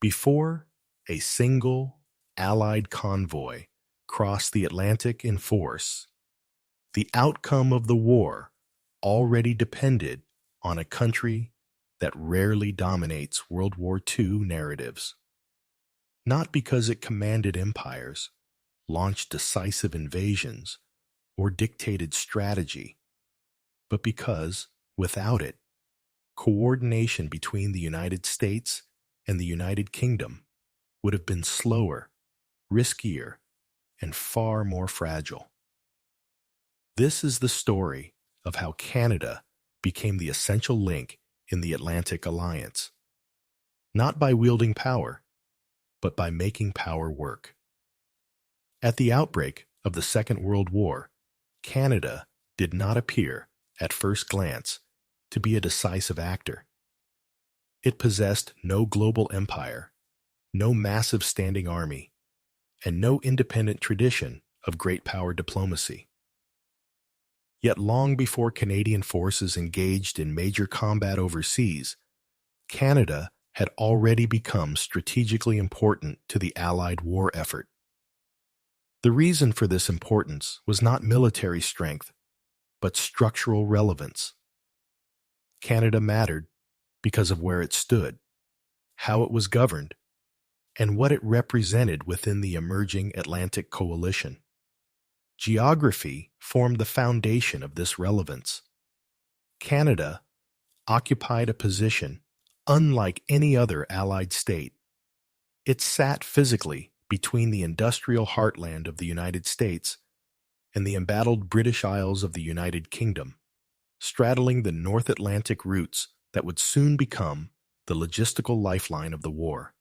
Before a single Allied convoy crossed the Atlantic in force, the outcome of the war already depended on a country that rarely dominates World War II narratives. Not because it commanded empires, launched decisive invasions, or dictated strategy, but because, without it, coordination between the United States and the United Kingdom would have been slower, riskier, and far more fragile. This is the story of how Canada became the essential link in the Atlantic Alliance, not by wielding power, but by making power work. At the outbreak of the Second World War, Canada did not appear, at first glance, to be a decisive actor. It possessed no global empire, no massive standing army, and no independent tradition of great power diplomacy. Yet long before Canadian forces engaged in major combat overseas, Canada had already become strategically important to the Allied war effort. The reason for this importance was not military strength, but structural relevance. Canada mattered because of where it stood, how it was governed, and what it represented within the emerging Atlantic coalition. Geography formed the foundation of this relevance. Canada occupied a position unlike any other Allied state. It sat physically between the industrial heartland of the United States and the embattled British Isles of the United Kingdom, straddling the North Atlantic routes that would soon become the logistical lifeline of the war.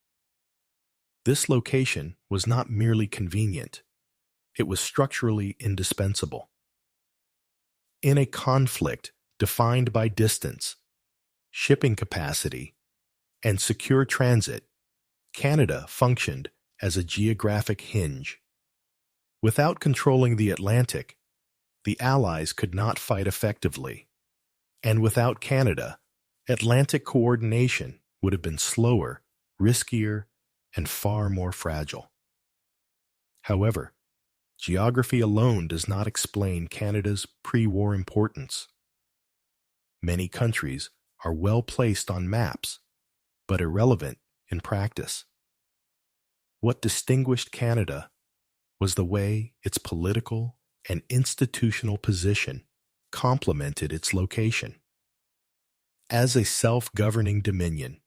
This location was not merely convenient, it was structurally indispensable. In a conflict defined by distance, shipping capacity, and secure transit, Canada functioned as a geographic hinge. Without controlling the Atlantic, the Allies could not fight effectively, and without Canada, Atlantic coordination would have been slower, riskier, and far more fragile. However, geography alone does not explain Canada's pre-war importance. Many countries are well placed on maps, but irrelevant in practice. What distinguished Canada was the way its political and institutional position complemented its location. As a self-governing dominion,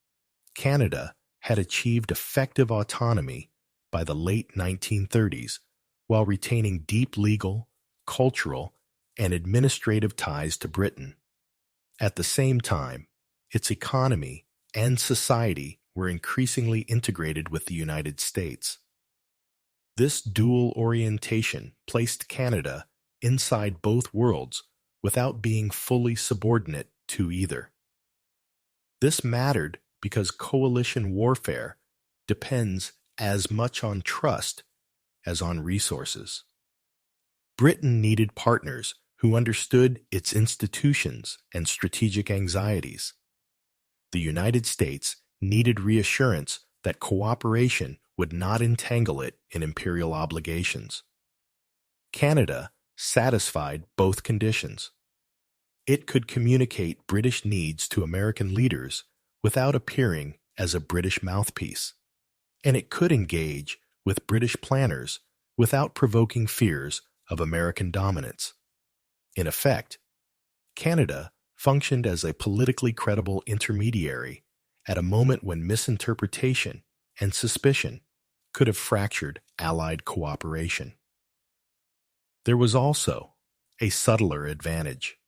Canada had achieved effective autonomy by the late 1930s while retaining deep legal, cultural, and administrative ties to Britain. At the same time, its economy and society were increasingly integrated with the United States. This dual orientation placed Canada inside both worlds without being fully subordinate to either. This mattered because coalition warfare depends as much on trust as on resources. Britain needed partners who understood its institutions and strategic anxieties. The United States needed reassurance that cooperation would not entangle it in imperial obligations. Canada satisfied both conditions. It could communicate British needs to American leaders without appearing as a British mouthpiece, and it could engage with British planners without provoking fears of American dominance. In effect, Canada functioned as a politically credible intermediary at a moment when misinterpretation and suspicion could have fractured Allied cooperation. There was also a subtler advantage.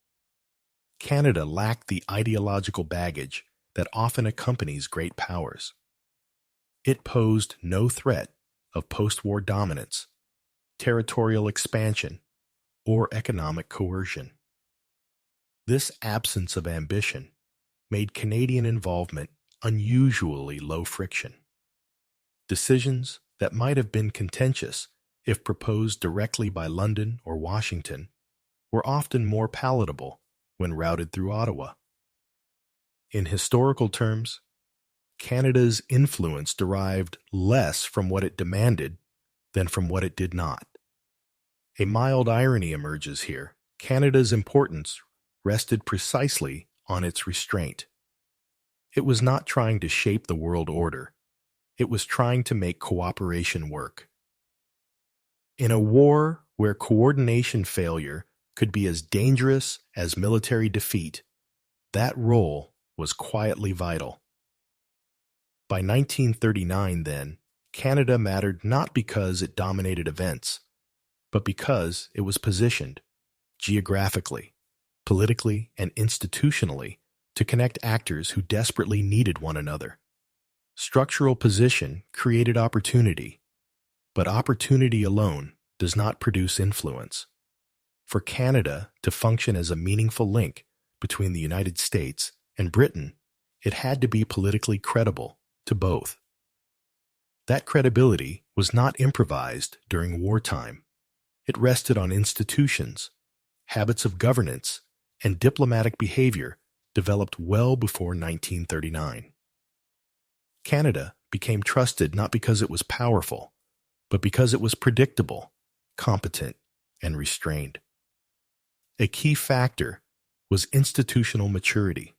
Canada lacked the ideological baggage that often accompanies great powers. It posed no threat of post-war dominance, territorial expansion, or economic coercion. This absence of ambition made Canadian involvement unusually low friction. Decisions that might have been contentious if proposed directly by London or Washington were often more palatable when routed through Ottawa. In historical terms, Canada's influence derived less from what it demanded than from what it did not. A mild irony emerges here. Canada's importance rested precisely on its restraint. It was not trying to shape the world order. It was trying to make cooperation work. In a war where coordination failure could be as dangerous as military defeat, that role was quietly vital. By 1939, then, Canada mattered not because it dominated events, but because it was positioned, geographically, politically, and institutionally, to connect actors who desperately needed one another. Structural position created opportunity, but opportunity alone does not produce influence. For Canada to function as a meaningful link between the United States and Britain, it had to be politically credible to both. That credibility was not improvised during wartime. It rested on institutions, habits of governance, and diplomatic behavior developed well before 1939. Canada became trusted not because it was powerful, but because it was predictable, competent, and restrained. A key factor was institutional maturity.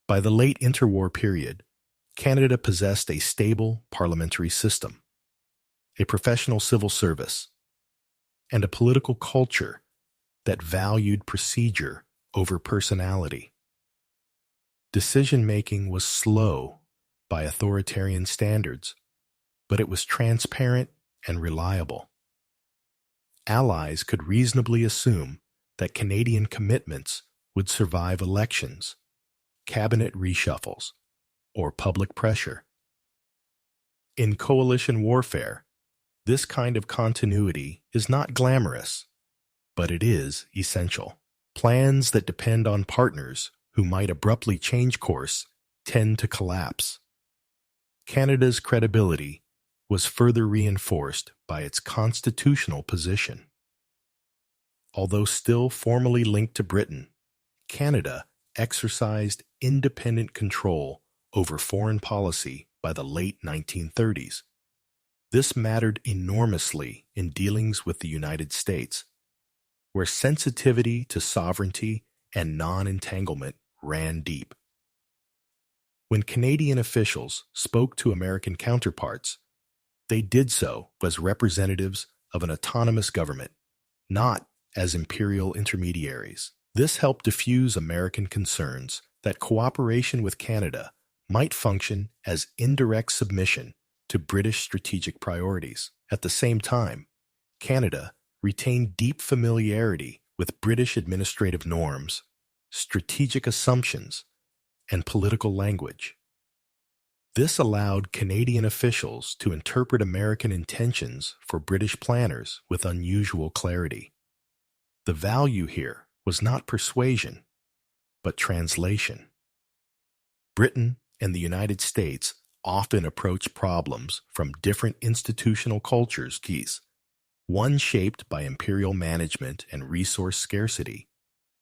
By the late interwar period, Canada possessed a stable parliamentary system, a professional civil service, and a political culture that valued procedure over personality. Decision-making was slow by authoritarian standards, but it was transparent and reliable. Allies could reasonably assume that Canadian commitments would survive elections, cabinet reshuffles, or public pressure. In coalition warfare, this kind of continuity is not glamorous, but it is essential. Plans that depend on partners who might abruptly change course tend to collapse. Canada's credibility was further reinforced by its constitutional position. Although still formally linked to Britain, Canada exercised independent control over foreign policy by the late 1930s. This mattered enormously in dealings with the United States, where sensitivity to sovereignty and non-entanglement ran deep. When Canadian officials spoke to American counterparts, they did so as representatives of an autonomous government, not as imperial intermediaries. This helped diffuse American concerns that cooperation with Canada might function as indirect submission to British strategic priorities. At the same time, Canada retained deep familiarity with British administrative norms, strategic assumptions, and political language. This allowed Canadian officials to interpret American intentions for British planners with unusual clarity. The value here was not persuasion, but translation. Britain and the United States often approach problems from different institutional cultures, one shaped by imperial management and resource scarcity,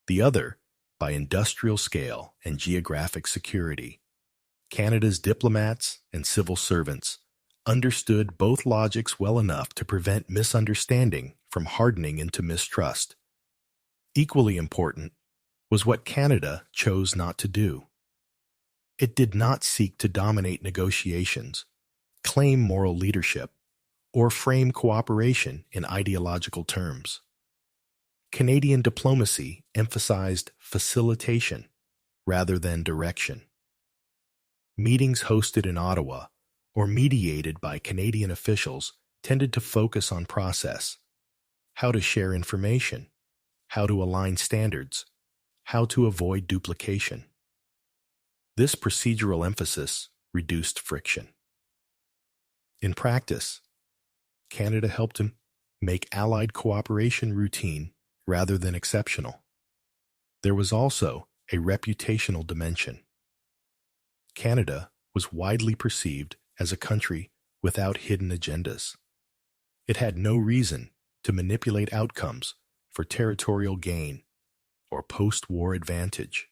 the other by industrial scale and geographic security. Canada's diplomats and civil servants understood both logics well enough to prevent misunderstanding from hardening into mistrust. Equally important was what Canada chose not to do. It did not seek to dominate negotiations, claim moral leadership, or frame cooperation in ideological terms. Canadian diplomacy emphasized facilitation rather than direction. Meetings hosted in Ottawa or mediated by Canadian officials tended to focus on process, how to share information, how to align standards, how to avoid duplication. This procedural emphasis reduced friction. In practice, Canada helped him make Allied cooperation routine rather than exceptional. There was also a reputational dimension. Canada was widely perceived as a country without hidden agendas. It had no reason to manipulate outcomes for territorial gain or post-war advantage.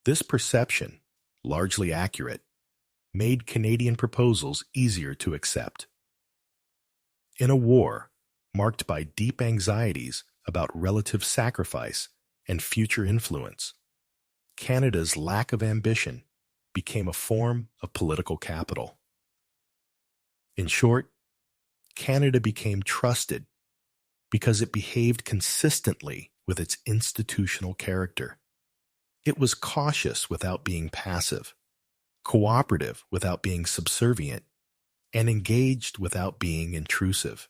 This perception largely accurate, made Canadian proposals easier to accept. In a war marked by deep anxieties about relative sacrifice and future influence, Canada's lack of ambition became a form of political capital. In short, Canada became trusted because it behaved consistently with its institutional character. It was cautious without being passive, cooperative without being subservient, and engaged without being intrusive.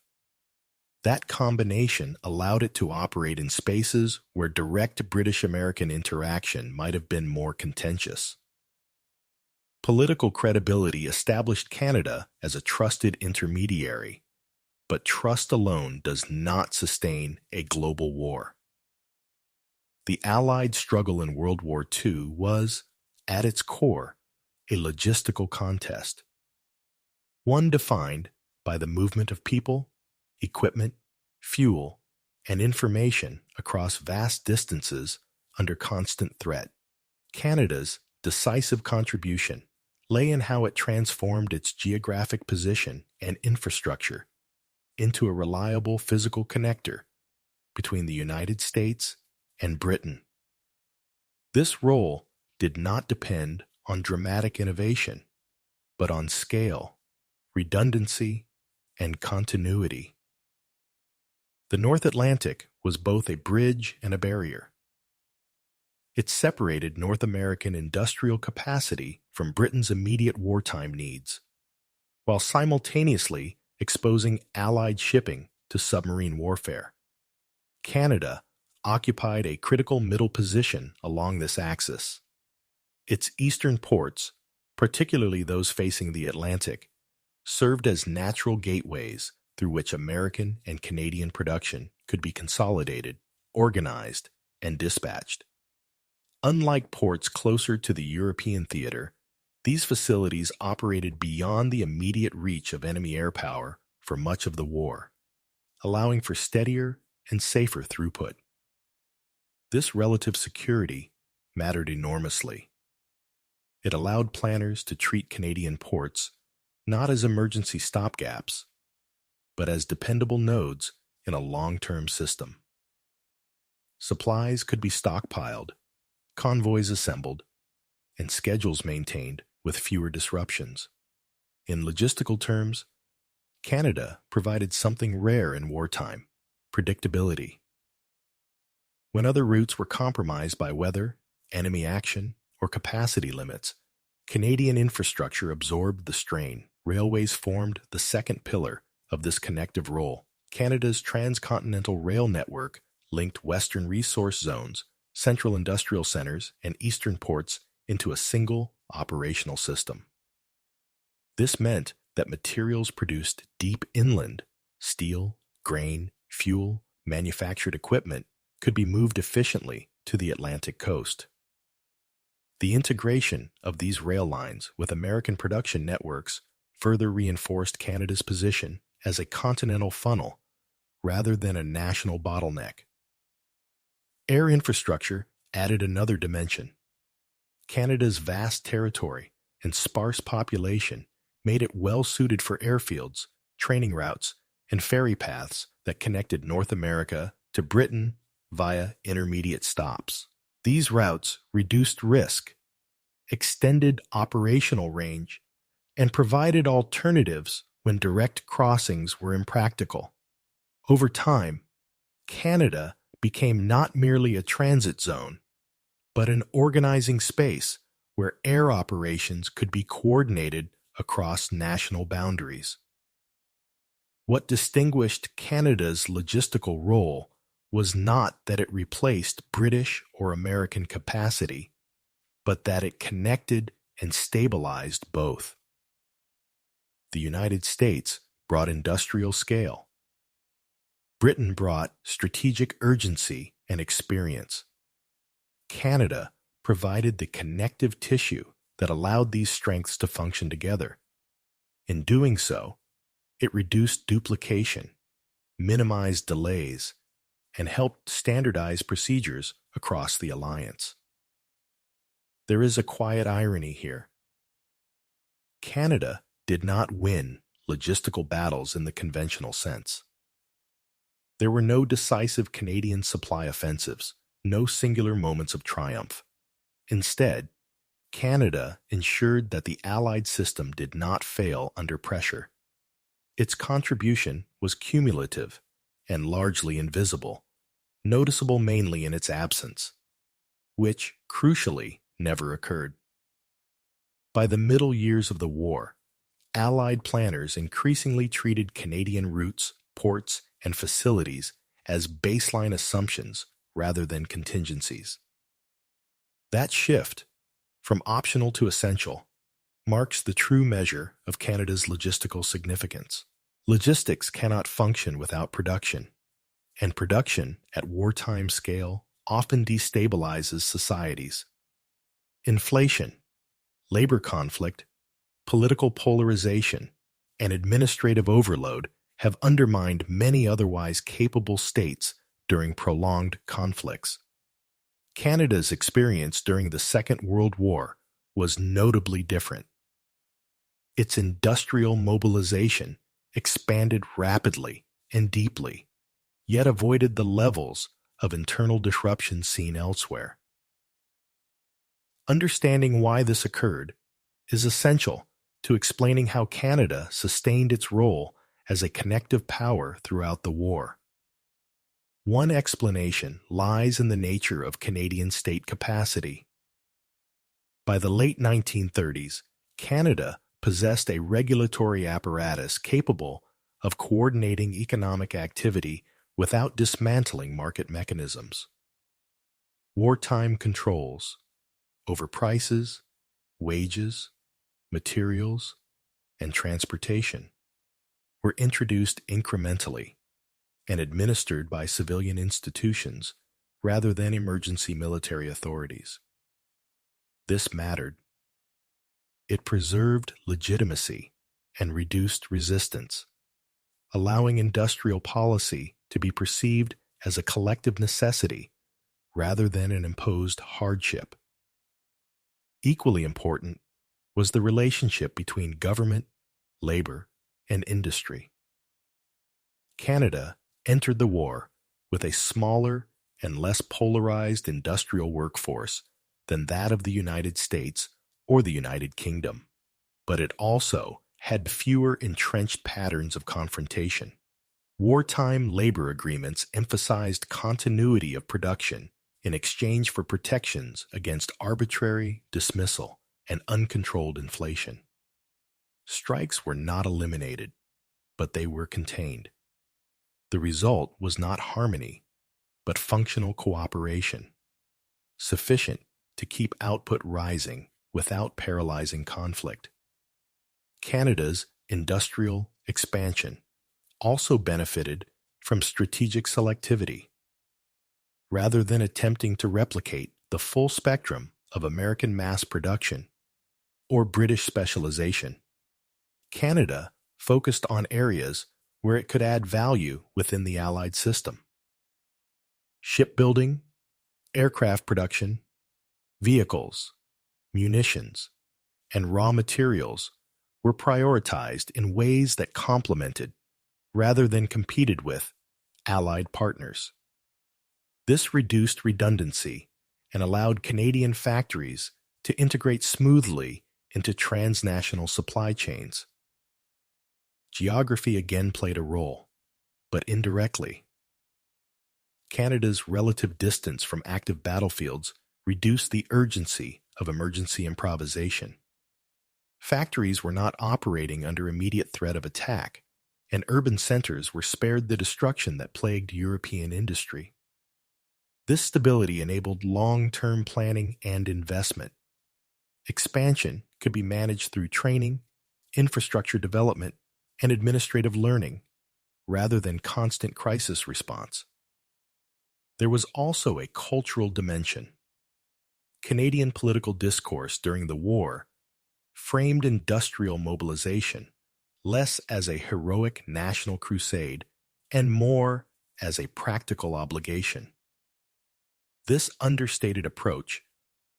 That combination allowed it to operate in spaces where direct British-American interaction might have been more contentious. Political credibility established Canada as a trusted intermediary, but trust alone does not sustain a global war. The Allied struggle in World War II was, at its core, a logistical contest, one defined by the movement of people, equipment, fuel, and information across vast distances under constant threat. Canada's decisive contribution lay in how it transformed its geographic position and infrastructure into a reliable physical connector between the United States and Britain. This role did not depend on dramatic innovation, but on scale, redundancy, and continuity. The North Atlantic was both a bridge and a barrier. It separated North American industrial capacity from Britain's immediate wartime needs, while simultaneously exposing Allied shipping to submarine warfare. Canada occupied a critical middle position along this axis. Its eastern ports, particularly those facing the Atlantic, served as natural gateways through which American and Canadian production could be consolidated, organized, and dispatched. Unlike ports closer to the European theater, these facilities operated beyond the immediate reach of enemy air power for much of the war, allowing for steadier and safer throughput. This relative security mattered enormously. It allowed planners to treat Canadian ports not as emergency stopgaps, but as dependable nodes in a long-term system. Supplies could be stockpiled, convoys assembled, and schedules maintained with fewer disruptions. In logistical terms, Canada provided something rare in wartime: predictability. When other routes were compromised by weather, enemy action, or capacity limits, Canadian infrastructure absorbed the strain. Railways formed the second pillar of this connective role. Canada's transcontinental rail network linked western resource zones, central industrial centers, and eastern ports into a single operational system. This meant that materials produced deep inland, steel, grain, fuel, manufactured equipment, could be moved efficiently to the Atlantic coast. The integration of these rail lines with American production networks further reinforced Canada's position as a continental funnel rather than a national bottleneck. Air infrastructure added another dimension. Canada's vast territory and sparse population made it well suited for airfields, training routes, and ferry paths that connected North America to Britain via intermediate stops. These routes reduced risk, extended operational range, and provided alternatives when direct crossings were impractical. Over time, Canada became not merely a transit zone, but an organizing space where air operations could be coordinated across national boundaries. What distinguished Canada's logistical role was not that it replaced British or American capacity, but that it connected and stabilized both. The United States brought industrial scale. Britain brought strategic urgency and experience. Canada provided the connective tissue that allowed these strengths to function together. In doing so, it reduced duplication, minimized delays, and helped standardize procedures across the alliance. There is a quiet irony here. Canada did not win logistical battles in the conventional sense. There were no decisive Canadian supply offensives, no singular moments of triumph. Instead, Canada ensured that the Allied system did not fail under pressure. Its contribution was cumulative and largely invisible, noticeable mainly in its absence, which, crucially, never occurred. By the middle years of the war, Allied planners increasingly treated Canadian routes, ports, and facilities as baseline assumptions rather than contingencies. That shift, from optional to essential, marks the true measure of Canada's logistical significance. Logistics cannot function without production, and production at wartime scale often destabilizes societies. Inflation, labor conflict, political polarization, and administrative overload have undermined many otherwise capable states during prolonged conflicts. Canada's experience during the Second World War was notably different. Its industrial mobilization expanded rapidly and deeply, yet avoided the levels of internal disruption seen elsewhere. Understanding why this occurred is essential to explaining how Canada sustained its role as a connective power throughout the war. One explanation lies in the nature of Canadian state capacity. By the late 1930s, Canada possessed a regulatory apparatus capable of coordinating economic activity without dismantling market mechanisms. Wartime controls over prices, wages, materials, and transportation were introduced incrementally and administered by civilian institutions rather than emergency military authorities. This mattered. It preserved legitimacy and reduced resistance, allowing industrial policy to be perceived as a collective necessity rather than an imposed hardship. Equally important was the relationship between government, labor, and industry. Canada entered the war with a smaller and less polarized industrial workforce than that of the United States or the United Kingdom, but it also had fewer entrenched patterns of confrontation. Wartime labor agreements emphasized continuity of production in exchange for protections against arbitrary dismissal and uncontrolled inflation. Strikes were not eliminated, but they were contained. The result was not harmony, but functional cooperation, sufficient to keep output rising without paralyzing conflict. Canada's industrial expansion also benefited from strategic selectivity. Rather than attempting to replicate the full spectrum of American mass production or British specialization, Canada focused on areas where it could add value within the Allied system. Shipbuilding, aircraft production, vehicles, munitions, and raw materials were prioritized in ways that complemented, rather than competed with, Allied partners. This reduced redundancy and allowed Canadian factories to integrate smoothly into transnational supply chains. Geography again played a role, but indirectly. Canada's relative distance from active battlefields reduced the urgency of emergency improvisation. Factories were not operating under immediate threat of attack, and urban centers were spared the destruction that plagued European industry. This stability enabled long-term planning and investment. Expansion could be managed through training, infrastructure development, and administrative learning, rather than constant crisis response. There was also a cultural dimension. Canadian political discourse during the war framed industrial mobilization less as a heroic national crusade and more as a practical obligation. This understated approach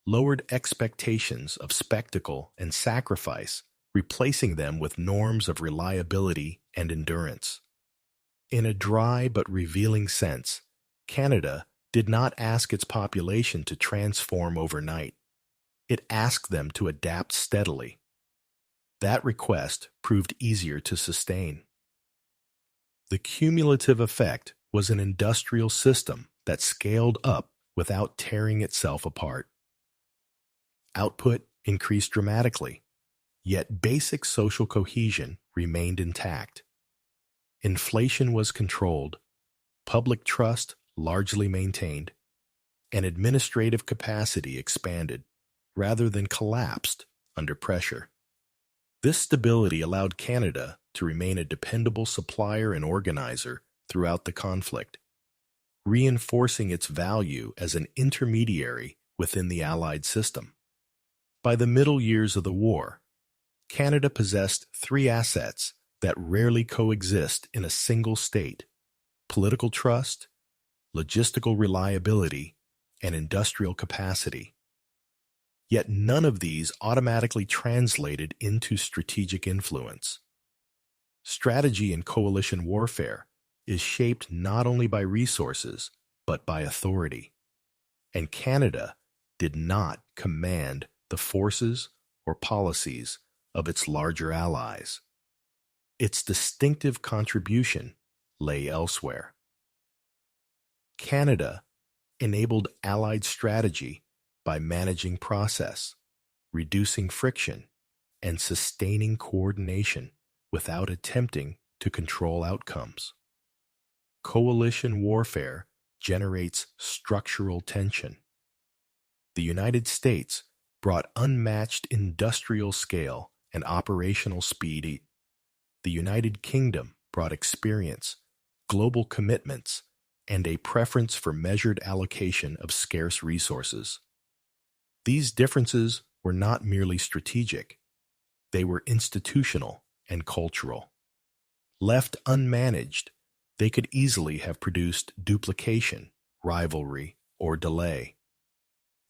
lowered expectations of spectacle and sacrifice, replacing them with norms of reliability and endurance. In a dry but revealing sense, Canada did not ask its population to transform overnight. It asked them to adapt steadily. That request proved easier to sustain. The cumulative effect was an industrial system that scaled up without tearing itself apart. Output increased dramatically, yet basic social cohesion remained intact. Inflation was controlled, public trust largely maintained, and administrative capacity expanded rather than collapsed under pressure. This stability allowed Canada to remain a dependable supplier and organizer throughout the conflict, reinforcing its value as an intermediary within the Allied system. By the middle years of the war, Canada possessed three assets that rarely coexist in a single state: political trust, logistical reliability, and industrial capacity. Yet none of these automatically translated into strategic influence. Strategy in coalition warfare is shaped not only by resources, but by authority. And Canada did not command the forces or policies of its larger allies. Its distinctive contribution lay elsewhere. Canada enabled Allied strategy by managing process, reducing friction, and sustaining coordination without attempting to control outcomes. Coalition warfare generates structural tension. The United States brought unmatched industrial scale and operational speed. The United Kingdom brought experience, global commitments, and a preference for measured allocation of scarce resources. These differences were not merely strategic, they were institutional and cultural. Left unmanaged, they could easily have produced duplication, rivalry, or delay.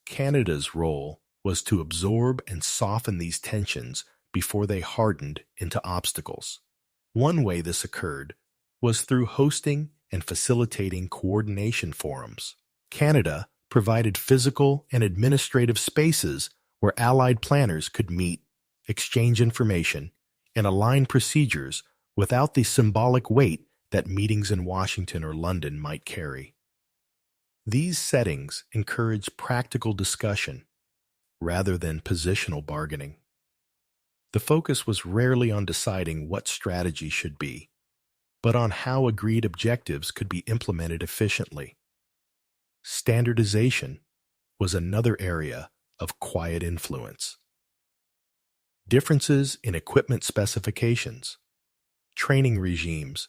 Canada's role was to absorb and soften these tensions before they hardened into obstacles. One way this occurred was through hosting and facilitating coordination forums. Canada provided physical and administrative spaces where Allied planners could meet, exchange information, and align procedures without the symbolic weight that meetings in Washington or London might carry. These settings encourage practical discussion rather than positional bargaining. The focus was rarely on deciding what strategy should be, but on how agreed objectives could be implemented efficiently. Standardization was another area of quiet influence. Differences in equipment specifications, training regimes,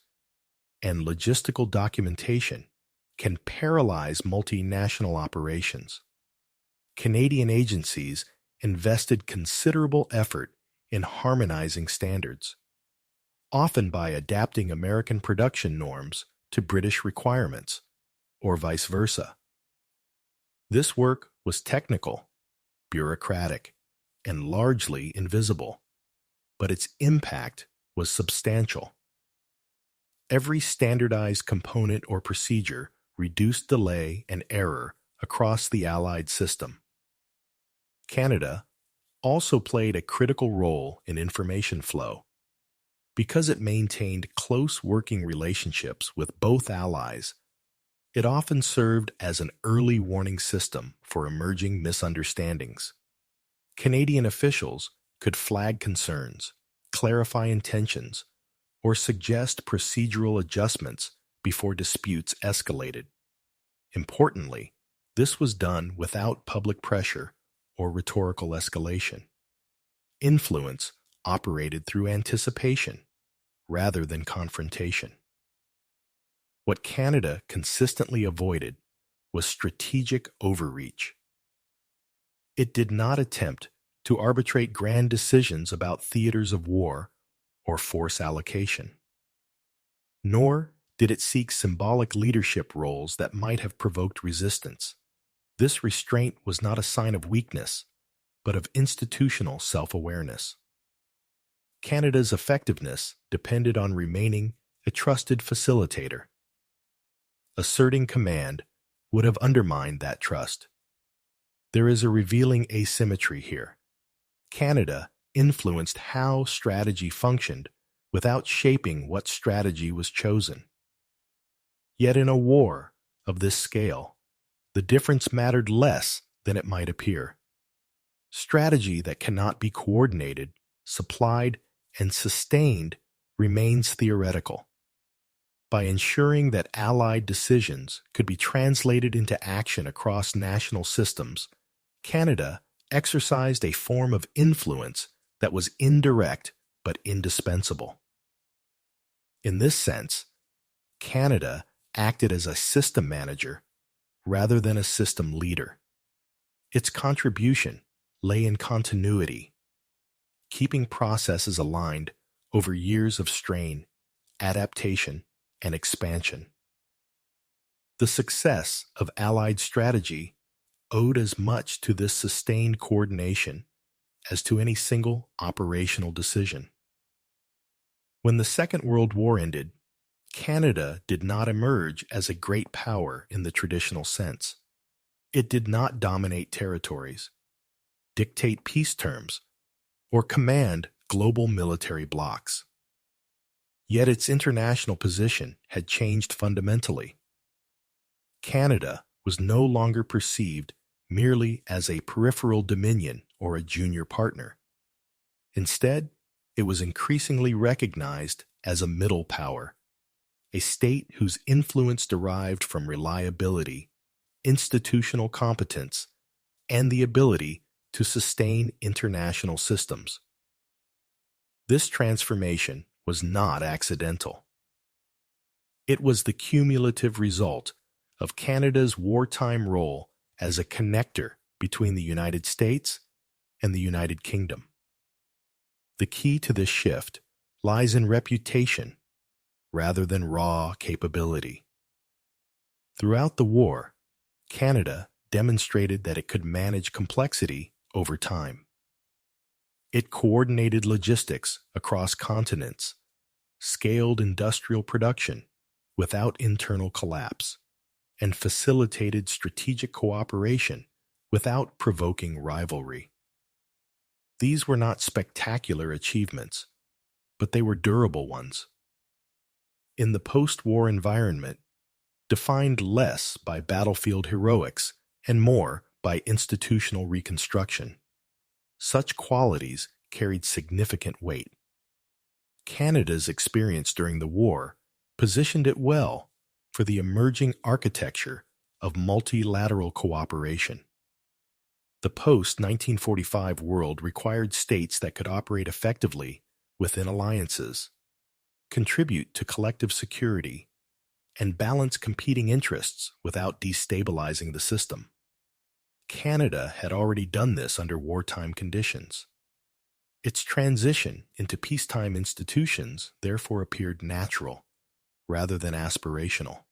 and logistical documentation can paralyze multinational operations. Canadian agencies invested considerable effort in harmonizing standards, often by adapting American production norms to British requirements, or vice versa. This work was technical, bureaucratic, and largely invisible, but its impact was substantial. Every standardized component or procedure reduced delay and error across the Allied system. Canada also played a critical role in information flow. Because it maintained close working relationships with both allies, it often served as an early warning system for emerging misunderstandings. Canadian officials could flag concerns, clarify intentions, or suggest procedural adjustments before disputes escalated. Importantly, this was done without public pressure or rhetorical escalation. Influence operated through anticipation rather than confrontation. What Canada consistently avoided was strategic overreach. It did not attempt to arbitrate grand decisions about theaters of war or force allocation. Nor did it seek symbolic leadership roles that might have provoked resistance. This restraint was not a sign of weakness, but of institutional self-awareness. Canada's effectiveness depended on remaining a trusted facilitator. Asserting command would have undermined that trust. There is a revealing asymmetry here. Canada influenced how strategy functioned without shaping what strategy was chosen. Yet in a war of this scale, the difference mattered less than it might appear. Strategy that cannot be coordinated, supplied, and sustained remains theoretical. By ensuring that Allied decisions could be translated into action across national systems, Canada exercised a form of influence that was indirect but indispensable. In this sense, Canada acted as a system manager rather than a system leader. Its contribution lay in continuity, keeping processes aligned over years of strain, adaptation, and expansion. The success of Allied strategy owed as much to this sustained coordination as to any single operational decision. When the Second World War ended, Canada did not emerge as a great power in the traditional sense. It did not dominate territories, dictate peace terms, or command global military blocs. Yet its international position had changed fundamentally. Canada was no longer perceived merely as a peripheral dominion or a junior partner. Instead, it was increasingly recognized as a middle power, a state whose influence derived from reliability, institutional competence, and the ability to sustain international systems. This transformation was not accidental. It was the cumulative result of Canada's wartime role as a connector between the United States and the United Kingdom. The key to this shift lies in reputation rather than raw capability. Throughout the war, Canada demonstrated that it could manage complexity over time. It coordinated logistics across continents, scaled industrial production without internal collapse, and facilitated strategic cooperation without provoking rivalry. These were not spectacular achievements, but they were durable ones. In the post-war environment, defined less by battlefield heroics and more by institutional reconstruction, such qualities carried significant weight. Canada's experience during the war positioned it well for the emerging architecture of multilateral cooperation. The post-1945 world required states that could operate effectively within alliances, contribute to collective security, and balance competing interests without destabilizing the system. Canada had already done this under wartime conditions. Its transition into peacetime institutions therefore appeared natural, rather than aspirational.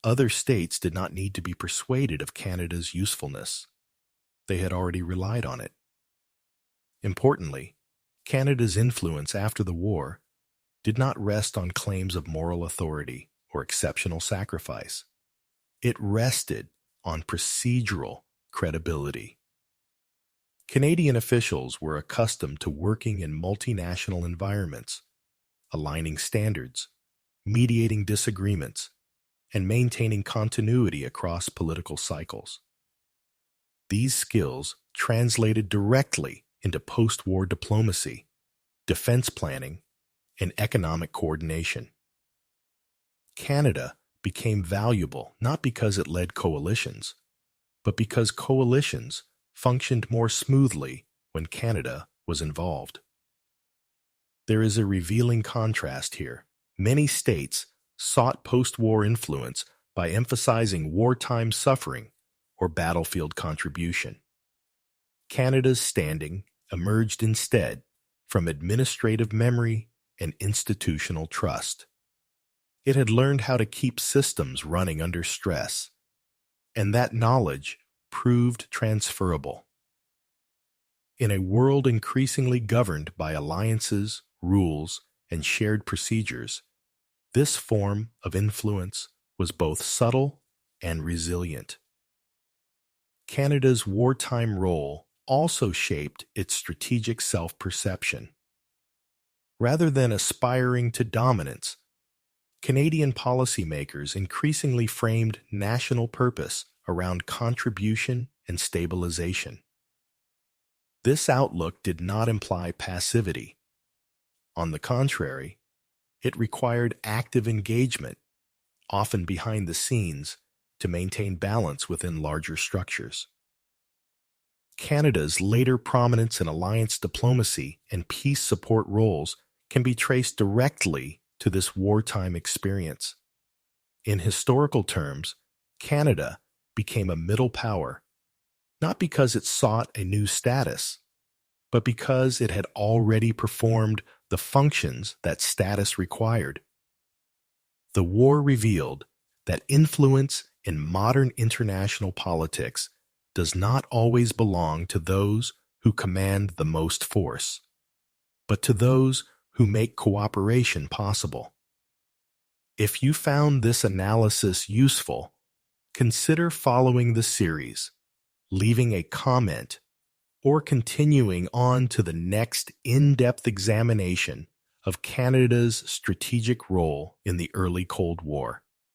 Other states did not need to be persuaded of Canada's usefulness. They had already relied on it. Importantly, Canada's influence after the war did not rest on claims of moral authority or exceptional sacrifice. It rested on procedural credibility. Canadian officials were accustomed to working in multinational environments, aligning standards, mediating disagreements, and maintaining continuity across political cycles. These skills translated directly into post-war diplomacy, defense planning, and economic coordination. Canada became valuable not because it led coalitions, but because coalitions functioned more smoothly when Canada was involved. There is a revealing contrast here. Many states sought post-war influence by emphasizing wartime suffering or battlefield contribution. Canada's standing emerged instead from administrative memory and institutional trust. It had learned how to keep systems running under stress, and that knowledge proved transferable. In a world increasingly governed by alliances, rules, and shared procedures, this form of influence was both subtle and resilient. Canada's wartime role also shaped its strategic self-perception. Rather than aspiring to dominance, Canadian policymakers increasingly framed national purpose around contribution and stabilization. This outlook did not imply passivity. On the contrary, it required active engagement, often behind the scenes, to maintain balance within larger structures. Canada's later prominence in alliance diplomacy and peace support roles can be traced directly to this wartime experience. In historical terms, Canada became a middle power, not because it sought a new status, but because it had already performed the functions that status required. The war revealed that influence in modern international politics does not always belong to those who command the most force, but to those who make cooperation possible. If you found this analysis useful, consider following the series, leaving a comment, or continuing on to the next in-depth examination of Canada's strategic role in the early Cold War.